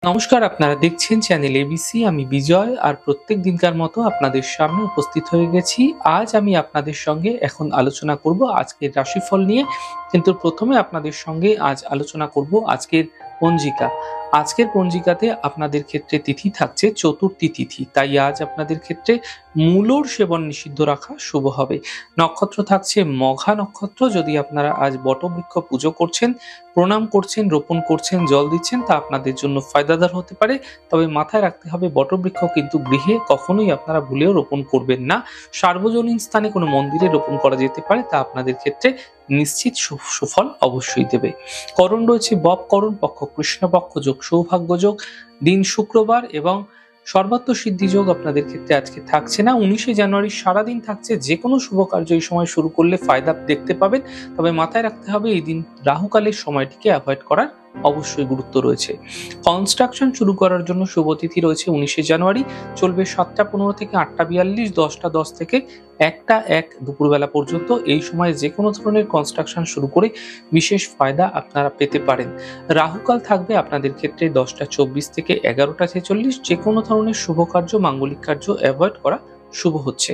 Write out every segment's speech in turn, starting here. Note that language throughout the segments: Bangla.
নমস্কার, আপনারা দেখছেন চ্যানেল এবিসি। আমি বিজয়, আর প্রত্যেক দিনকার মতো আপনাদের সামনে উপস্থিত হয়ে গেছি। আজ আমি আপনাদের সঙ্গে এখন আলোচনা করব আজকের রাশিফল নিয়ে। কিন্তু প্রথমে আপনাদের সঙ্গে আজ আলোচনা করব আজকের পঞ্জিকা। আজকের পঞ্জিকাতে আপনাদের ক্ষেত্রে তিথি থাকছে চতুর্থী তিথি, তাই আজ আপনাদের ক্ষেত্রে মূলর সেবন নিষিদ্ধ রাখা শুভ হবে। নক্ষত্র থাকছে মঘা নক্ষত্র। যদি আপনারা আজ বটবৃক্ষ পুজো করছেন, প্রণাম করছেন, রোপণ করছেন, জল দিচ্ছেন, তা আপনাদের জন্য ফায়দাদার হতে পারে। তবে মাথায় রাখতে হবে, বটবৃক্ষ কিন্তু গৃহে কখনোই আপনারা ভুলেও রোপণ করবেন না। সার্বজনীন স্থানে কোনো মন্দিরে রোপণ করা যেতে পারে, তা আপনাদের ক্ষেত্রে নিশ্চিত সুফল অবশ্যই দেবে। করণ রয়েছে বব করণ, পক্ষ কৃষ্ণপক্ষ, যোগ সৌভাগ্য যোগ, দিন শুক্রবার এবং সর্বাত্ম সিদ্ধি যোগ আপনাদের ক্ষেত্রে আজকে থাকছে না। 19শে জানুয়ারি সারাদিন থাকছে। যে কোনো শুভ কার্য এই সময় শুরু করলে ফায়দা দেখতে পাবেন। তবে মাথায় রাখতে হবে, এই দিন রাহুকালের সময়টিকে অ্যাভয়েড করার অবশ্যই গুরুত্ব রয়েছে। কনস্ট্রাকশন শুরু করার জন্য শুভ তিথি রয়েছে 19শে জানুয়ারি, চলবে 7টা 15 থেকে 8টা 42, 10টা 10 থেকে 1টা 1 দুপুরবেলা পর্যন্ত। এই সময় যে কোনো ধরনের কনস্ট্রাকশন শুরু করে বিশেষ ফায়দা আপনারা পেতে পারেন। রাহুকাল থাকবে আপনাদের ক্ষেত্রে 10টা 24 থেকে 11টা 46। যে কোনো ধরনের শুভ কার্য, মাঙ্গলিক কার্য অ্যাভয়েড করা শুভ হচ্ছে।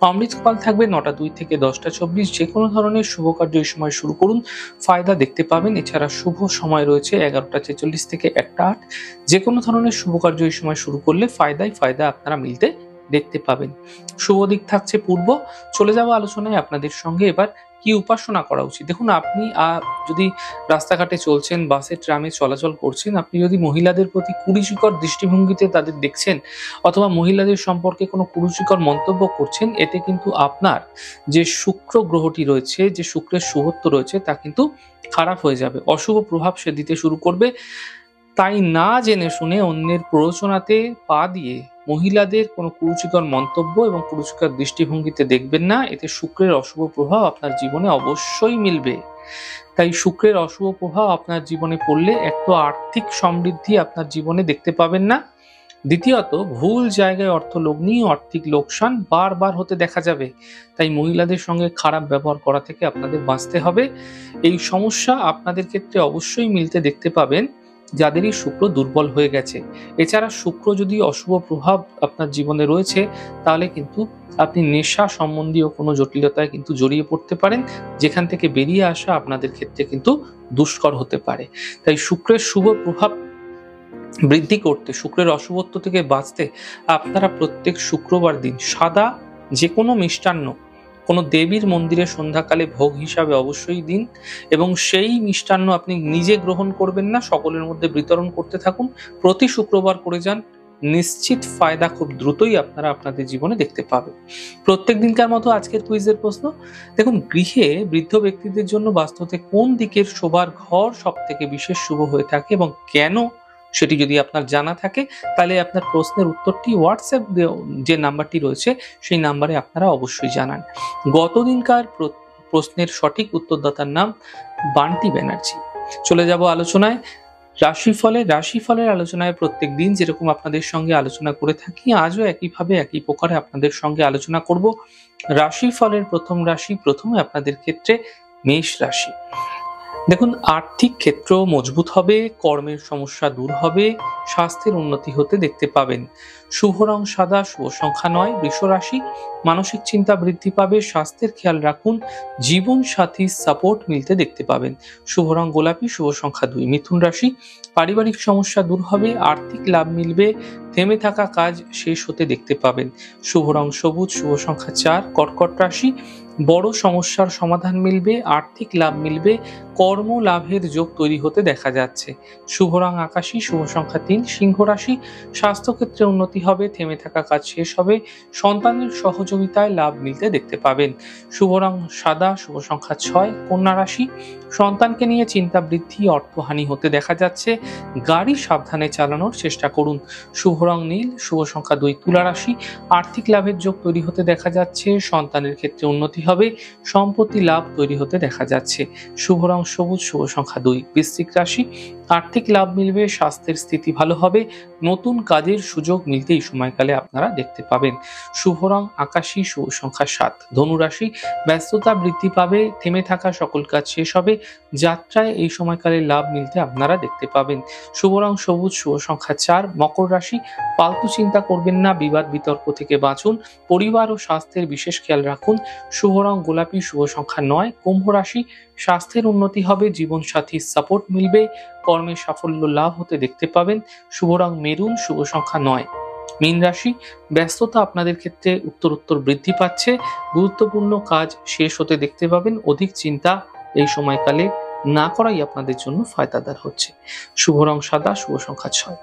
অমৃতকাল থাকবে 9টা 2 থেকে 10টা 24। যে কোনো ধরনের শুভ কার্য এই সময় শুরু করুন, ফায়দা দেখতে পাবেন। এছাড়া শুভ সময় রয়েছে 11টা 46 থেকে 1টা 8। যে কোনো ধরনের শুভ কার্য এই সময় শুরু করলে ফায়দা আপনারা মিলতে দেখতে পাবেন। শুভ দিক থাকছে পূর্ব। চলে যাওয়া আলোচনায় আপনাদের সঙ্গে এবার কি উপাসনা করা উচিত। দেখুন, আপনি যদি রাস্তাঘাটে চলছেন, বাসে ট্রামে চলাচল করছেন, আপনি যদি মহিলাদের প্রতি কুরুচিকর দৃষ্টিভঙ্গিতে তাদের দেখছেন, অথবা মহিলাদের সম্পর্কে কোনো কুরুচিকর মন্তব্য করছেন, এতে কিন্তু আপনার যে শুক্র গ্রহটি রয়েছে, যে শুক্রের শুভত্ব রয়েছে, তা কিন্তু খারাপ হয়ে যাবে। অশুভ প্রভাব সে দিতে শুরু করবে। তাই না জেনে শুনে অন্যের প্ররোচনাতে পা দিয়ে মহিলাদের কোনো কুরুচিকর মন্তব্য এবং কুরুচিকর দৃষ্টিভঙ্গিতে দেখবেন না। এতে শুক্রের অশুভ প্রভাব আপনার জীবনে অবশ্যই মিলবে। তাই শুক্রের অশুভ প্রভাব আপনার জীবনে পড়লে এক তো আর্থিক সমৃদ্ধি আপনার জীবনে দেখতে পাবেন না, দ্বিতীয়ত ভুল জায়গায় অর্থলগ্নি, আর্থিক লোকসান বারবার হতে দেখা যাবে। তাই মহিলাদের সঙ্গে খারাপ ব্যবহার করা থেকে আপনাদের বাঁচতে হবে। এই সমস্যা আপনাদের ক্ষেত্রে অবশ্যই মিলতে দেখতে পাবেন যাদেরই শুক্র দুর্বল হয়ে গেছে। এছাড়া শুক্র যদি অশুভ প্রভাব আপনার জীবনে রয়েছে, তাহলে কিন্তু আপনি নেশা সম্বন্ধীয় কোনো জটিলতায় কিন্তু জড়িয়ে পড়তে পারেন, যেখান থেকে বেরিয়ে আসা আপনাদের ক্ষেত্রে কিন্তু দুষ্কর হতে পারে। তাই শুক্রের শুভ প্রভাব বৃদ্ধি করতে, শুক্রের অশুভত্ব থেকে বাঁচতে আপনারা প্রত্যেক শুক্রবার দিন সাদা যে কোনো মিষ্টান্ন কোনো দেবীর মন্দিরে সন্ধ্যাকালে ভোগ হিসাবে অবশ্যই দিন, এবং সেই মিষ্টান্ন আপনি নিজে গ্রহণ করবেন না, সকলের মধ্যে বিতরণ করতে থাকুন। প্রতি শুক্রবার করে যান, নিশ্চিত ফায়দা খুব দ্রুতই আপনারা আপনাদের জীবনে দেখতে পাবেন। প্রত্যেক দিনকার মতো আজকের কুইজের প্রশ্ন। দেখুন, গৃহে বৃদ্ধ ব্যক্তিদের জন্য বাস্তুতে কোন দিকের শোবার ঘর সব থেকে বিশেষ শুভ হয়ে থাকে এবং কেন, সেটি যদি আপনার জানা থাকে, তাহলে আপনার প্রশ্নের উত্তরটি হোয়াটসঅ্যাপ যে নাম্বারটি রয়েছে সেই নাম্বারে আপনারা অবশ্যই জানান। গতদিনকার প্রশ্নের সঠিক উত্তরদাতার নাম বান্টি ব্যানার্জি। চলে যাব আলোচনায়। রাশিফলের আলোচনায় প্রত্যেক দিন যেরকম আপনাদের সঙ্গে আলোচনা করে থাকি, আজও একইভাবে একই প্রকারে আপনাদের সঙ্গে আলোচনা করব। রাশিফলের প্রথম রাশি, প্রথমে আপনাদের ক্ষেত্রে মেষ রাশি। দেখুন, আর্থিক ক্ষেত্র মজবুত হবে, কর্মের সমস্যা দূর হবে, স্বাস্থ্যের উন্নতি হতে দেখতে পাবেন। শুভ রং সাদা, শুভ সংখ্যা 9। বৃষ রাশি, মানসিক চিন্তা বৃদ্ধি পাবে, স্বাস্থ্যের খেয়াল রাখুন, জীবন সাথীর সাপোর্ট মিলতে দেখতে পাবেন। শুভ রং গোলাপি, শুভ সংখ্যা 2। মিথুন রাশি, পারিবারিক সমস্যা দূর হবে, আর্থিক লাভ মিলবে, থেমে থাকা কাজ শেষ হতে দেখতে পাবেন। শুভ রং সবুজ, শুভ সংখ্যা 4। কর্কট রাশি, বড় সমস্যার সমাধান মিলবে, আর্থিক লাভ মিলবে, কর্ম লাভের যোগ তৈরি হতে দেখা যাচ্ছে। শুভ রং আকাশী, শুভ সংখ্যা 3। সিংহ রাশি, স্বাস্থ্যক্ষেত্রে উন্নতি হবে, থেমে থাকা কাজ শেষ হবে, সন্তানের সহযোগিতায় লাভ মিলতে দেখতে পাবেন। শুভ রং সাদা, শুভ সংখ্যা 6। কন্যা রাশি, সন্তানকে নিয়ে চিন্তা বৃদ্ধি, অর্থহানি হতে দেখা যাচ্ছে, গাড়ি সাবধানে চালানোর চেষ্টা করুন। শুভ রং নীল, শুভ সংখ্যা 2। তুলা রাশি, আর্থিক লাভের যোগ তৈরি হতে দেখা যাচ্ছে, সন্তানের ক্ষেত্রে উন্নতি হবে, সম্পত্তি লাভ তৈরি হতে দেখা যাচ্ছে। শুভ রং সবুজ, শুভ সংখ্যা 2। বৃশ্চিক রাশি, আর্থিক লাভ মিলবে, স্বাস্থ্যের স্থিতি ভালো হবে, নতুন কাজের সুযোগ মিলতে এই সময়কালে আপনারা দেখতে পাবেন। শুভ রং আকাশী, শুভ সংখ্যা ৭। ধনুরাশি, ব্যস্ততা বৃদ্ধি পাবে, থেমে থাকা সকল কাজ শেষ হবে, যাত্রায় এই সময়কালে লাভ মিলতে আপনারা দেখতে পাবেন। শুভ রং সবুজ, শুভ সংখ্যা ৪। মকর রাশি, ফালতু চিন্তা করবেন না, বিবাদ বিতর্ক থেকে বাঁচুন, পরিবার ও স্বাস্থ্যের বিশেষ খেয়াল রাখুন। শুভ রং গোলাপি, শুভ সংখ্যা ৯। কুম্ভ রাশি, স্বাস্থ্যের উন্নতি হবে, জীবনসাথীর সাপোর্ট মিলবে, কর্মে সাফল্য লাভ হতে দেখতে পাবেন। শুভ রং মেরুন, শুভ সংখ্যা ৯। মীন রাশি, ব্যস্ততা আপনাদের ক্ষেত্রে উত্তরোত্তর বৃদ্ধি পাচ্ছে, গুরুত্বপূর্ণ কাজ শেষ হতে দেখতে পাবেন। অধিক চিন্তা এই সময়কালে না করাই আপনাদের জন্য ফায়দাদার হচ্ছে। শুভ রং সাদা, শুভ সংখ্যা ৬।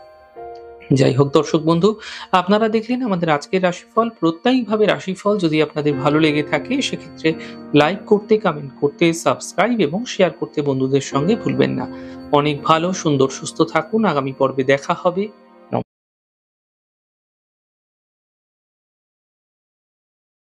যাই হোক দর্শক বন্ধু, আপনারা দেখলেন আমাদের আজকের রাশিফল। প্রত্যয়িকভাবে রাশিফল যদি আপনাদের ভালো লেগে থাকে সেক্ষেত্রে লাইক করতে, কমেন্ট করতে, সাবস্ক্রাইব এবং শেয়ার করতে বন্ধুদের সঙ্গে ভুলবেন না। অনেক ভালো, সুন্দর, সুস্থ থাকুন। আগামী পর্বে দেখা হবে।